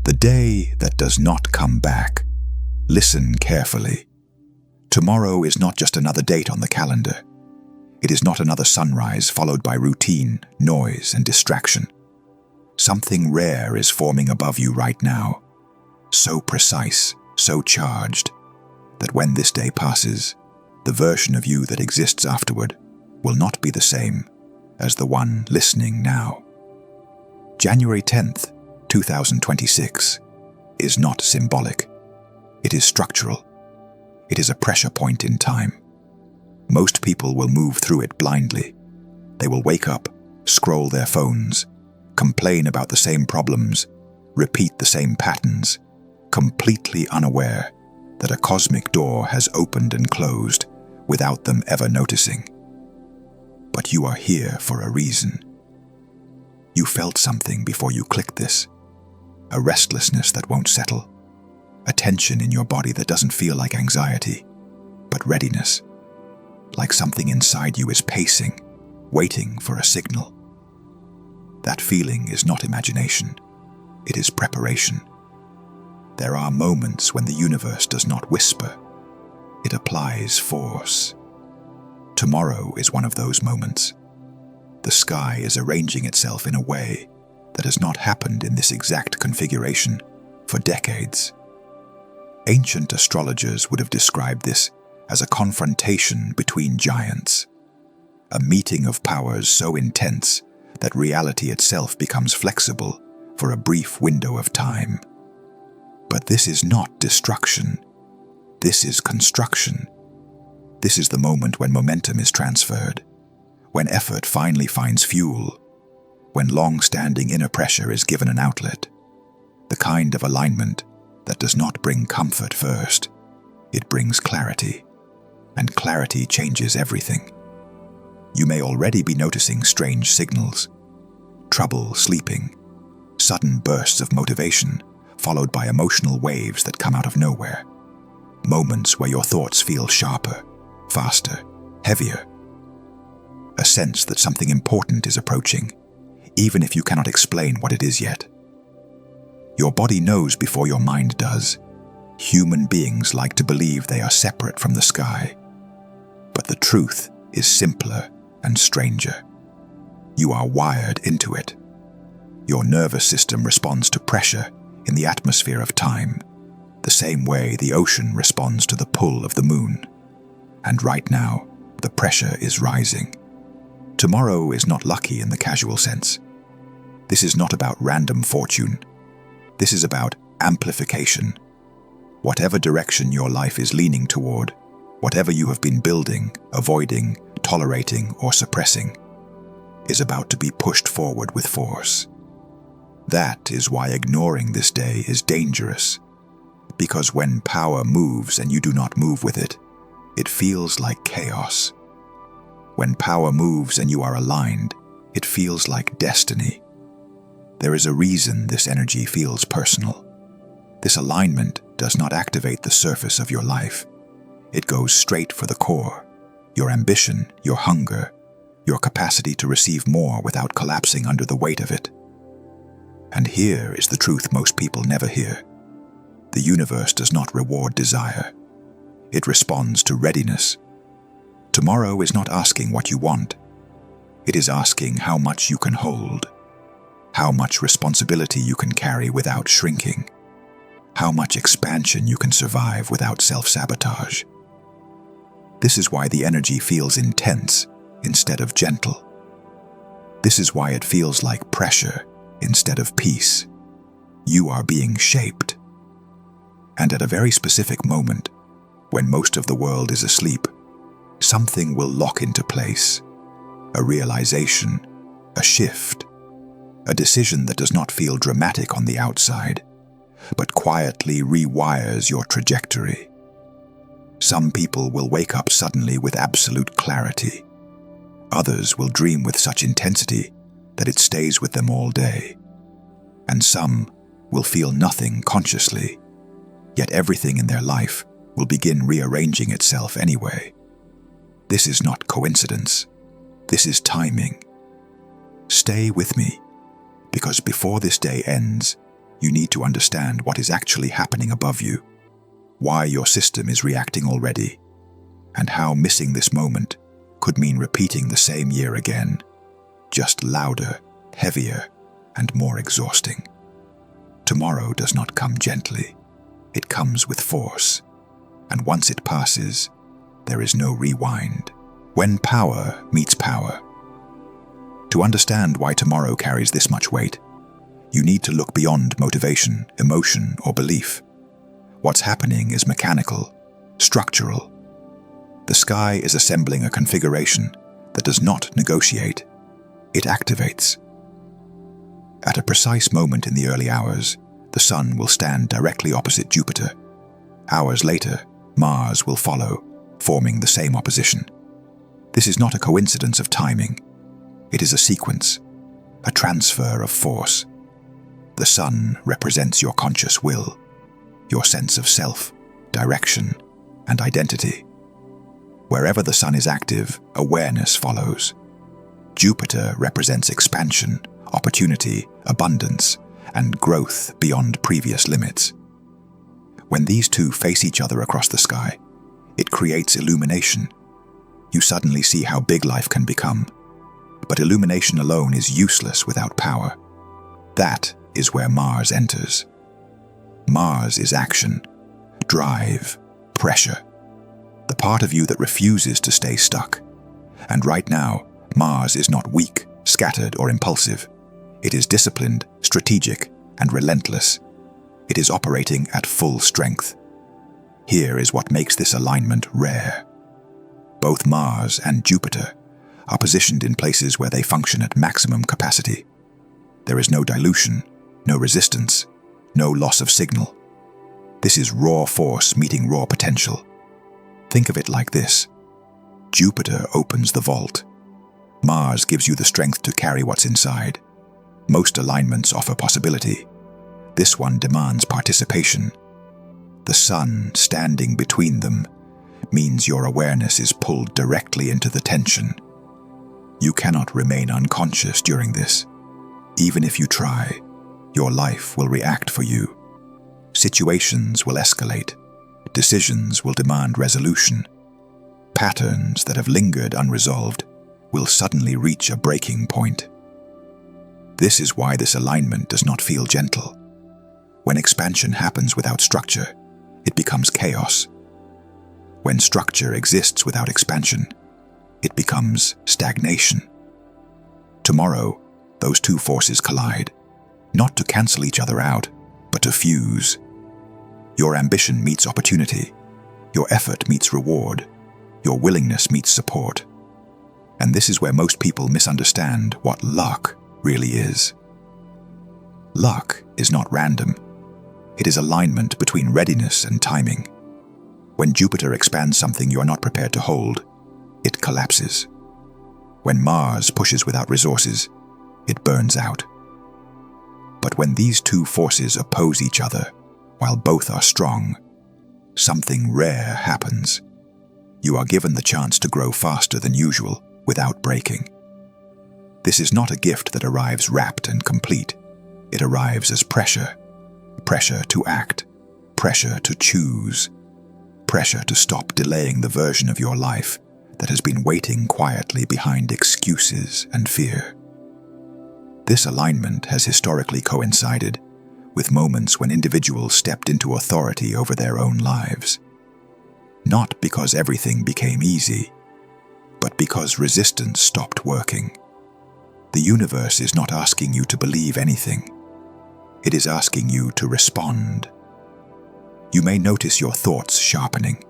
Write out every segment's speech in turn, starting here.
The day that does not come back. Listen carefully. Tomorrow is not just another date on the calendar. It is not another sunrise followed by routine, noise, and distraction. Something rare is forming above you right now, so precise, so charged, that when this day passes, the version of you that exists afterward will not be the same as the one listening now. January 10th, 2026 is not symbolic. It is structural. It is a pressure point in time. Most people will move through it blindly. They will wake up, scroll their phones, complain about the same problems, repeat the same patterns, completely unaware that a cosmic door has opened and closed without them ever noticing. But you are here for a reason. You felt something before you clicked this. A restlessness that won't settle. A tension in your body that doesn't feel like anxiety, but readiness. Like something inside you is pacing, waiting for a signal. That feeling is not imagination. It is preparation. There are moments when the universe does not whisper. It applies force. Tomorrow is one of those moments. The sky is arranging itself in a way that has not happened in this exact configuration for decades. Ancient astrologers would have described this as a confrontation between giants, a meeting of powers so intense that reality itself becomes flexible for a brief window of time. But this is not destruction. This is construction. This is the moment when momentum is transferred, when effort finally finds fuel, when long-standing inner pressure is given an outlet, the kind of alignment that does not bring comfort first. It brings clarity, and clarity changes everything. You may already be noticing strange signals, trouble sleeping, sudden bursts of motivation, followed by emotional waves that come out of nowhere, moments where your thoughts feel sharper, faster, heavier. A sense that something important is approaching, even if you cannot explain what it is yet. Your body knows before your mind does. Human beings like to believe they are separate from the sky. But the truth is simpler and stranger. You are wired into it. Your nervous system responds to pressure in the atmosphere of time, the same way the ocean responds to the pull of the moon. And right now, the pressure is rising. Tomorrow is not lucky in the casual sense. This is not about random fortune. This is about amplification. Whatever direction your life is leaning toward, whatever you have been building, avoiding, tolerating, or suppressing, is about to be pushed forward with force. That is why ignoring this day is dangerous. Because when power moves and you do not move with it, it feels like chaos. When power moves and you are aligned, it feels like destiny. There is a reason this energy feels personal. This alignment does not activate the surface of your life. It goes straight for the core, your ambition, your hunger, your capacity to receive more without collapsing under the weight of it. And here is the truth most people never hear. The universe does not reward desire. It responds to readiness. Tomorrow is not asking what you want. It is asking how much you can hold, how much responsibility you can carry without shrinking, how much expansion you can survive without self-sabotage. This is why the energy feels intense instead of gentle. This is why it feels like pressure instead of peace. You are being shaped. And at a very specific moment, when most of the world is asleep, something will lock into place. A realization, a shift, a decision that does not feel dramatic on the outside, but quietly rewires your trajectory. Some people will wake up suddenly with absolute clarity. Others will dream with such intensity that it stays with them all day. And some will feel nothing consciously, yet everything in their life will begin rearranging itself anyway. This is not coincidence. This is timing. Stay with me, because before this day ends, you need to understand what is actually happening above you, why your system is reacting already, and how missing this moment could mean repeating the same year again, just louder, heavier, and more exhausting. Tomorrow does not come gently. It comes with force, and once it passes, there is no rewind. When power meets power. To understand why tomorrow carries this much weight, you need to look beyond motivation, emotion, or belief. What's happening is mechanical, structural. The sky is assembling a configuration that does not negotiate. It activates. At a precise moment in the early hours, the Sun will stand directly opposite Jupiter. Hours later, Mars will follow, forming the same opposition. This is not a coincidence of timing. It is a sequence, a transfer of force. The Sun represents your conscious will, your sense of self, direction, and identity. Wherever the Sun is active, awareness follows. Jupiter represents expansion, opportunity, abundance, and growth beyond previous limits. When these two face each other across the sky, it creates illumination. You suddenly see how big life can become. But illumination alone is useless without power. That is where Mars enters. Mars is action, drive, pressure. The part of you that refuses to stay stuck. And right now, Mars is not weak, scattered, or impulsive. It is disciplined, strategic, and relentless. It is operating at full strength. Here is what makes this alignment rare. Both Mars and Jupiter are positioned in places where they function at maximum capacity. There is no dilution, no resistance, no loss of signal. This is raw force meeting raw potential. Think of it like this. Jupiter opens the vault. Mars gives you the strength to carry what's inside. Most alignments offer possibility. This one demands participation. The Sun standing between them means your awareness is pulled directly into the tension. You cannot remain unconscious during this. Even if you try, your life will react for you. Situations will escalate. Decisions will demand resolution. Patterns that have lingered unresolved will suddenly reach a breaking point. This is why this alignment does not feel gentle. When expansion happens without structure, it becomes chaos. When structure exists without expansion, it becomes stagnation. Tomorrow, those two forces collide, not to cancel each other out, but to fuse. Your ambition meets opportunity. Your effort meets reward. Your willingness meets support. And this is where most people misunderstand what luck really is. Luck is not random. It is alignment between readiness and timing. When Jupiter expands something you are not prepared to hold, it collapses. When Mars pushes without resources, it burns out. But when these two forces oppose each other, while both are strong, something rare happens. You are given the chance to grow faster than usual without breaking. This is not a gift that arrives wrapped and complete. It arrives as pressure. Pressure to act. Pressure to choose. Pressure to stop delaying the version of your life that has been waiting quietly behind excuses and fear. This alignment has historically coincided with moments when individuals stepped into authority over their own lives. Not because everything became easy, but because resistance stopped working. The universe is not asking you to believe anything. It is asking you to respond. You may notice your thoughts sharpening,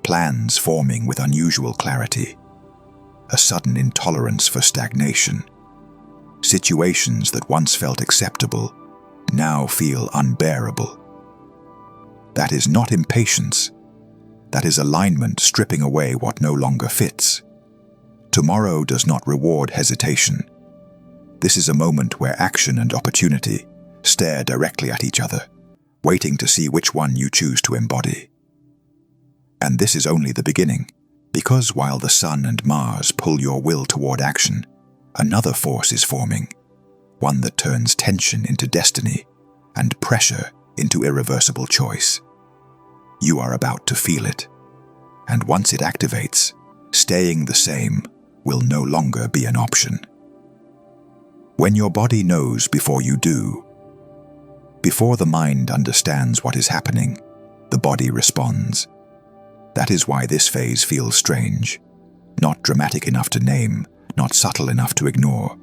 plans forming with unusual clarity, a sudden intolerance for stagnation. Situations that once felt acceptable now feel unbearable. That is not impatience. That is alignment stripping away what no longer fits. Tomorrow does not reward hesitation. This is a moment where action and opportunity stare directly at each other, waiting to see which one you choose to embody. And this is only the beginning, because while the Sun and Mars pull your will toward action, another force is forming, one that turns tension into destiny, and pressure into irreversible choice. You are about to feel it, and once it activates, staying the same will no longer be an option. When your body knows before you do, before the mind understands what is happening, the body responds. That is why this phase feels strange, not dramatic enough to name, not subtle enough to ignore.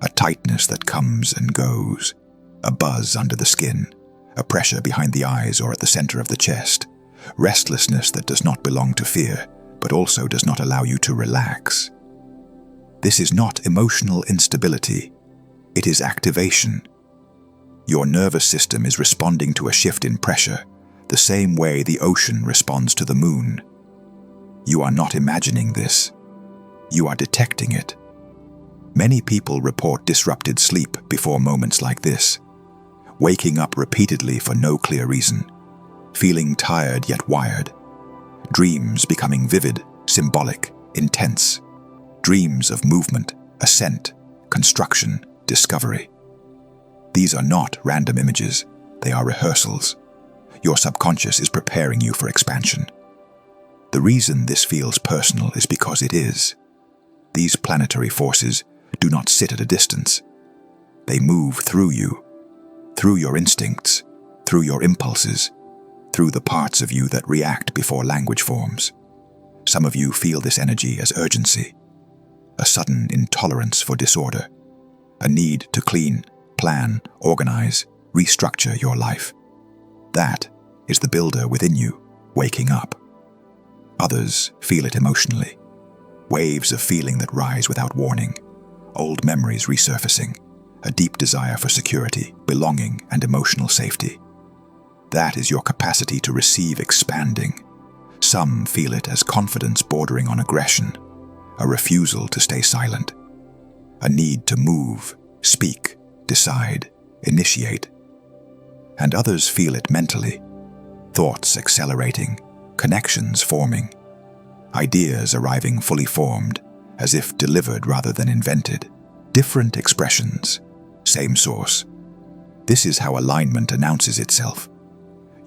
A tightness that comes and goes, a buzz under the skin, a pressure behind the eyes or at the center of the chest, restlessness that does not belong to fear, but also does not allow you to relax. This is not emotional instability, it is activation. Your nervous system is responding to a shift in pressure, the same way the ocean responds to the moon. You are not imagining this, you are detecting it. Many people report disrupted sleep before moments like this, waking up repeatedly for no clear reason, feeling tired yet wired, dreams becoming vivid, symbolic, intense, dreams of movement, ascent, construction, discovery. These are not random images, they are rehearsals. Your subconscious is preparing you for expansion. The reason this feels personal is because it is. These planetary forces do not sit at a distance. They move through you, through your instincts, through your impulses, through the parts of you that react before language forms. Some of you feel this energy as urgency, a sudden intolerance for disorder, a need to clean, plan, organize, restructure your life. That is the builder within you, waking up. Others feel it emotionally, waves of feeling that rise without warning, old memories resurfacing, a deep desire for security, belonging, and emotional safety. That is your capacity to receive expanding. Some feel it as confidence bordering on aggression, a refusal to stay silent, a need to move, speak, decide, initiate. And others feel it mentally, thoughts accelerating, connections forming, ideas arriving fully formed, as if delivered rather than invented. Different expressions, same source. This is how alignment announces itself.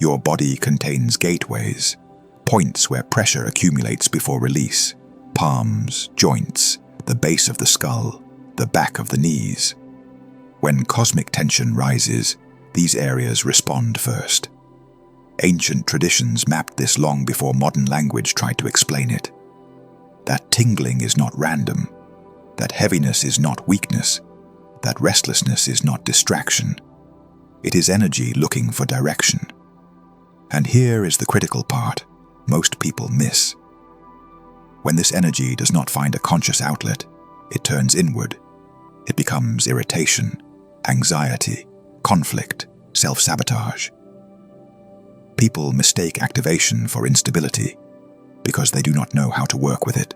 Your body contains gateways, points where pressure accumulates before release, palms, joints, the base of the skull, the back of the knees. When cosmic tension rises, these areas respond first. Ancient traditions mapped this long before modern language tried to explain it. That tingling is not random. That heaviness is not weakness. That restlessness is not distraction. It is energy looking for direction. And here is the critical part most people miss. When this energy does not find a conscious outlet, it turns inward. It becomes irritation, anxiety, conflict, self-sabotage. People mistake activation for instability because they do not know how to work with it.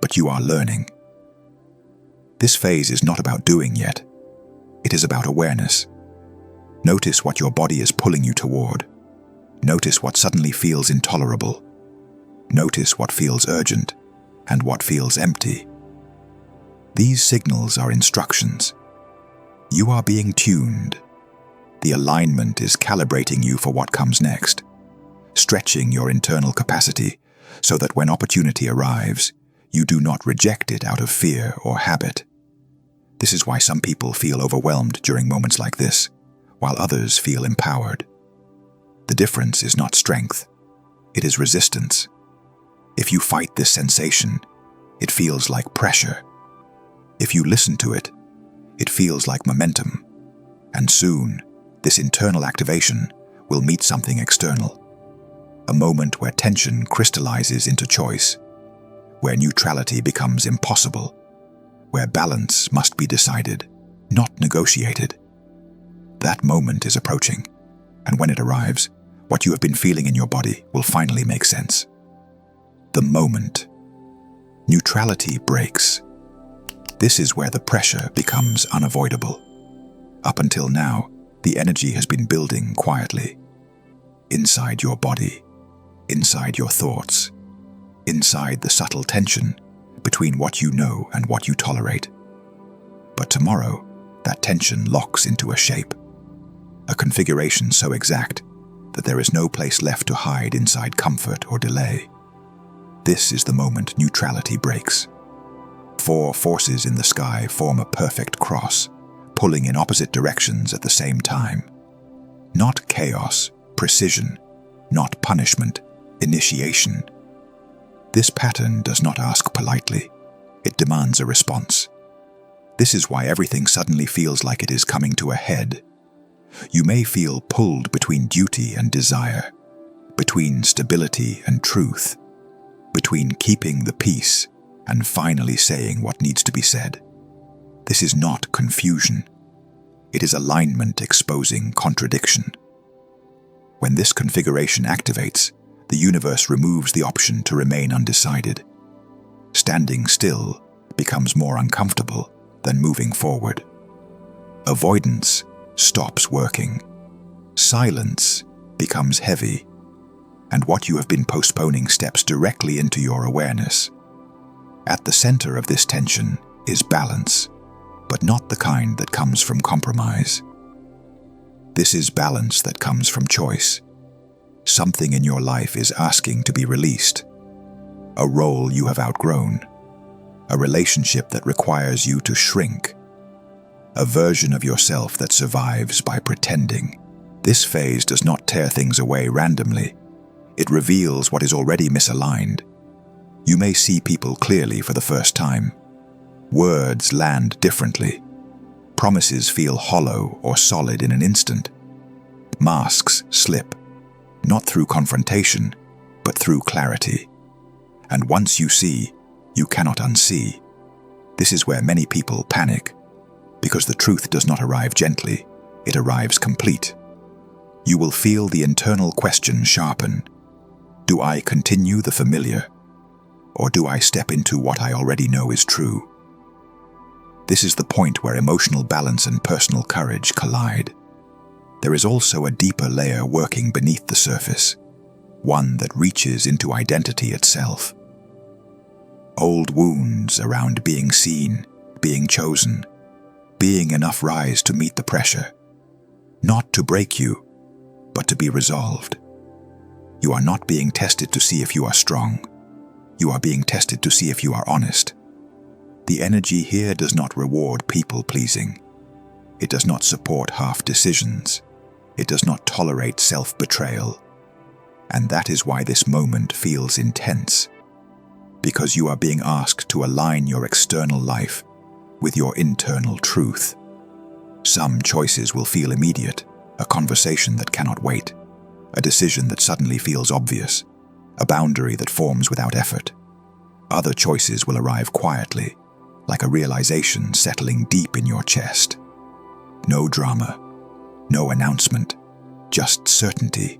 But you are learning. This phase is not about doing yet. It is about awareness. Notice what your body is pulling you toward. Notice what suddenly feels intolerable. Notice what feels urgent and what feels empty. These signals are instructions. You are being tuned. The alignment is calibrating you for what comes next, stretching your internal capacity so that when opportunity arrives, you do not reject it out of fear or habit. This is why some people feel overwhelmed during moments like this, while others feel empowered. The difference is not strength, it is resistance. If you fight this sensation, it feels like pressure. If you listen to it, it feels like momentum. And soon, this internal activation will meet something external. A moment where tension crystallizes into choice, where neutrality becomes impossible, where balance must be decided, not negotiated. That moment is approaching, and when it arrives, what you have been feeling in your body will finally make sense. The moment. Neutrality breaks. This is where the pressure becomes unavoidable. Up until now, the energy has been building quietly. Inside your body, inside your thoughts, inside the subtle tension between what you know and what you tolerate. But tomorrow, that tension locks into a shape. a configuration so exact that there is no place left to hide inside comfort or delay. This is the moment neutrality breaks. 4 forces in the sky form a perfect cross, pulling in opposite directions at the same time. Not chaos, precision, not punishment, initiation. This pattern does not ask politely. It demands a response. This is why everything suddenly feels like it is coming to a head. You may feel pulled between duty and desire, between stability and truth, between keeping the peace and finally saying what needs to be said. This is not confusion. It is alignment exposing contradiction. When this configuration activates, the universe removes the option to remain undecided. Standing still becomes more uncomfortable than moving forward. Avoidance stops working. Silence becomes heavy, and what you have been postponing steps directly into your awareness. At the center of this tension is balance, but not the kind that comes from compromise. This is balance that comes from choice. Something in your life is asking to be released. A role you have outgrown. A relationship that requires you to shrink. A version of yourself that survives by pretending. This phase does not tear things away randomly. It reveals what is already misaligned. You may see people clearly for the first time. Words land differently. Promises feel hollow or solid in an instant. Masks slip, not through confrontation, but through clarity. And once you see, you cannot unsee. This is where many people panic, because the truth does not arrive gently, it arrives complete. You will feel the internal question sharpen. Do I continue the familiar, or do I step into what I already know is true? This is the point where emotional balance and personal courage collide. There is also a deeper layer working beneath the surface, one that reaches into identity itself. Old wounds around being seen, being chosen, being enough rise to meet the pressure. Not to break you, but to be resolved. You are not being tested to see if you are strong. You are being tested to see if you are honest. The energy here does not reward people-pleasing. It does not support half decisions. It does not tolerate self-betrayal. And that is why this moment feels intense. Because you are being asked to align your external life with your internal truth. Some choices will feel immediate, a conversation that cannot wait, a decision that suddenly feels obvious, a boundary that forms without effort. Other choices will arrive quietly, like a realization settling deep in your chest. No drama, no announcement, just certainty.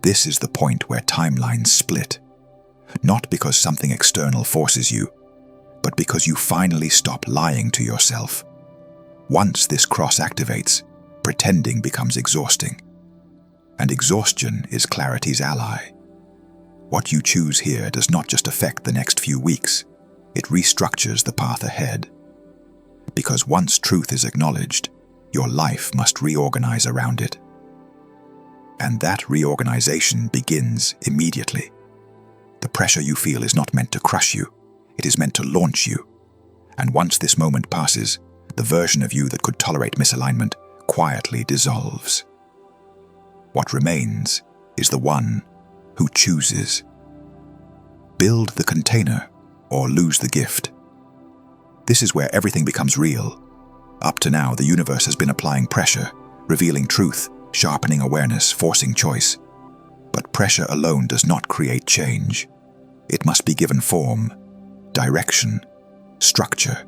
This is the point where timelines split, not because something external forces you, but because you finally stop lying to yourself. Once this cross activates, pretending becomes exhausting. And exhaustion is clarity's ally. What you choose here does not just affect the next few weeks, it restructures the path ahead. Because once truth is acknowledged, your life must reorganize around it. And that reorganization begins immediately. The pressure you feel is not meant to crush you, it is meant to launch you. And once this moment passes, the version of you that could tolerate misalignment quietly dissolves. What remains is the one who chooses. Build the container or lose the gift. This is where everything becomes real. Up to now, the universe has been applying pressure, revealing truth, sharpening awareness, forcing choice. But pressure alone does not create change. It must be given form, direction, structure.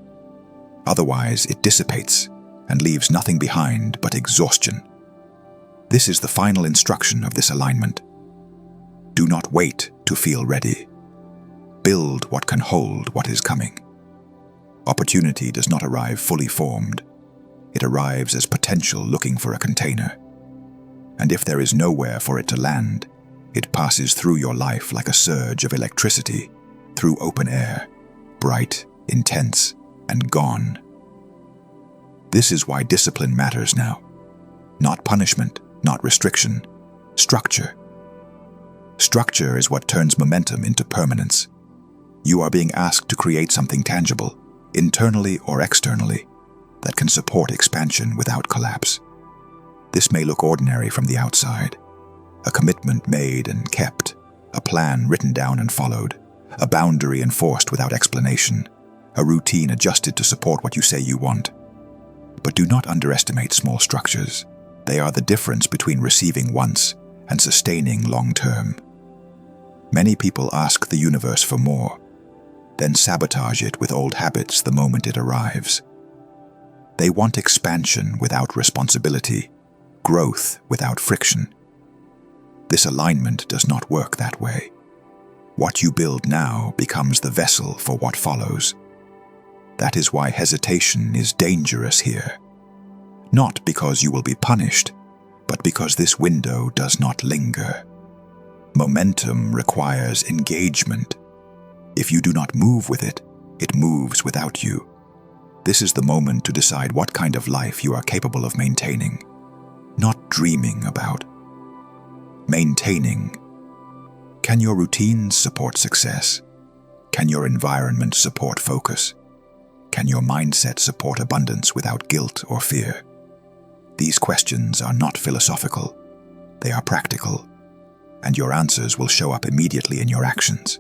Otherwise, it dissipates and leaves nothing behind but exhaustion. This is the final instruction of this alignment. Do not wait to feel ready. Build what can hold what is coming. Opportunity does not arrive fully formed. It arrives as potential looking for a container. And if there is nowhere for it to land, it passes through your life like a surge of electricity, through open air, bright, intense, and gone. This is why discipline matters now. Not punishment, not restriction. Structure. Structure is what turns momentum into permanence. You are being asked to create something tangible, internally or externally, that can support expansion without collapse. This may look ordinary from the outside. A commitment made and kept, a plan written down and followed, a boundary enforced without explanation, a routine adjusted to support what you say you want. But do not underestimate small structures. They are the difference between receiving once and sustaining long-term. Many people ask the universe for more, then sabotage it with old habits the moment it arrives. They want expansion without responsibility, growth without friction. This alignment does not work that way. What you build now becomes the vessel for what follows. That is why hesitation is dangerous here. Not because you will be punished, but because this window does not linger. Momentum requires engagement. If you do not move with it, it moves without you. This is the moment to decide what kind of life you are capable of maintaining, not dreaming about. Maintaining. Can your routines support success? Can your environment support focus? Can your mindset support abundance without guilt or fear? These questions are not philosophical. They are practical, and your answers will show up immediately in your actions.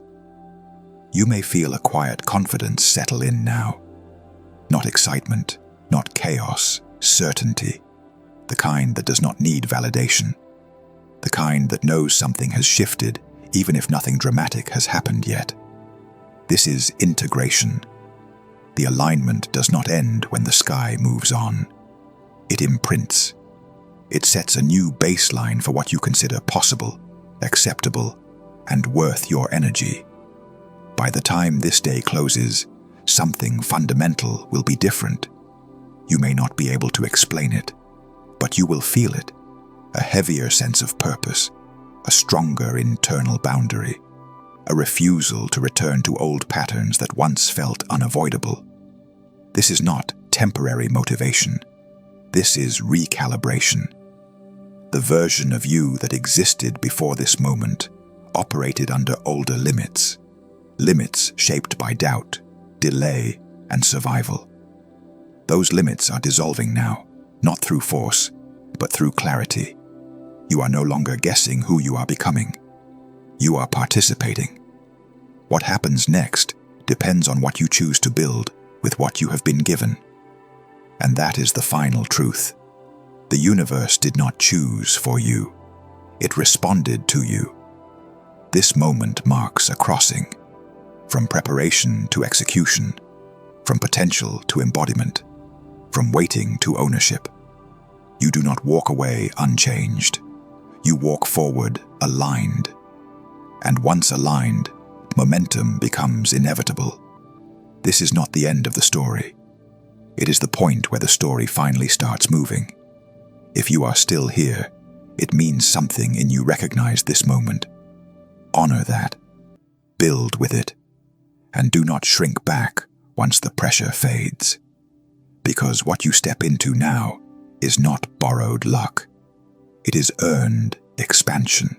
You may feel a quiet confidence settle in now. Not excitement, not chaos, certainty. The kind that does not need validation. The kind that knows something has shifted, even if nothing dramatic has happened yet. This is integration. The alignment does not end when the sky moves on. It imprints. It sets a new baseline for what you consider possible, acceptable, and worth your energy. By the time this day closes, something fundamental will be different. You may not be able to explain it, but you will feel it. A heavier sense of purpose, a stronger internal boundary, a refusal to return to old patterns that once felt unavoidable. This is not temporary motivation. This is recalibration. The version of you that existed before this moment operated under older limits, limits shaped by doubt, delay, and survival. Those limits are dissolving now, not through force, but through clarity. You are no longer guessing who you are becoming. You are participating. What happens next depends on what you choose to build with what you have been given. And that is the final truth. The universe did not choose for you. It responded to you. This moment marks a crossing, from preparation to execution, from potential to embodiment, from waiting to ownership. You do not walk away unchanged. You walk forward aligned. And once aligned, momentum becomes inevitable. This is not the end of the story. It is the point where the story finally starts moving. If you are still here, it means something in you recognized this moment. Honor that. Build with it. And do not shrink back once the pressure fades. Because what you step into now is not borrowed luck. It is earned expansion.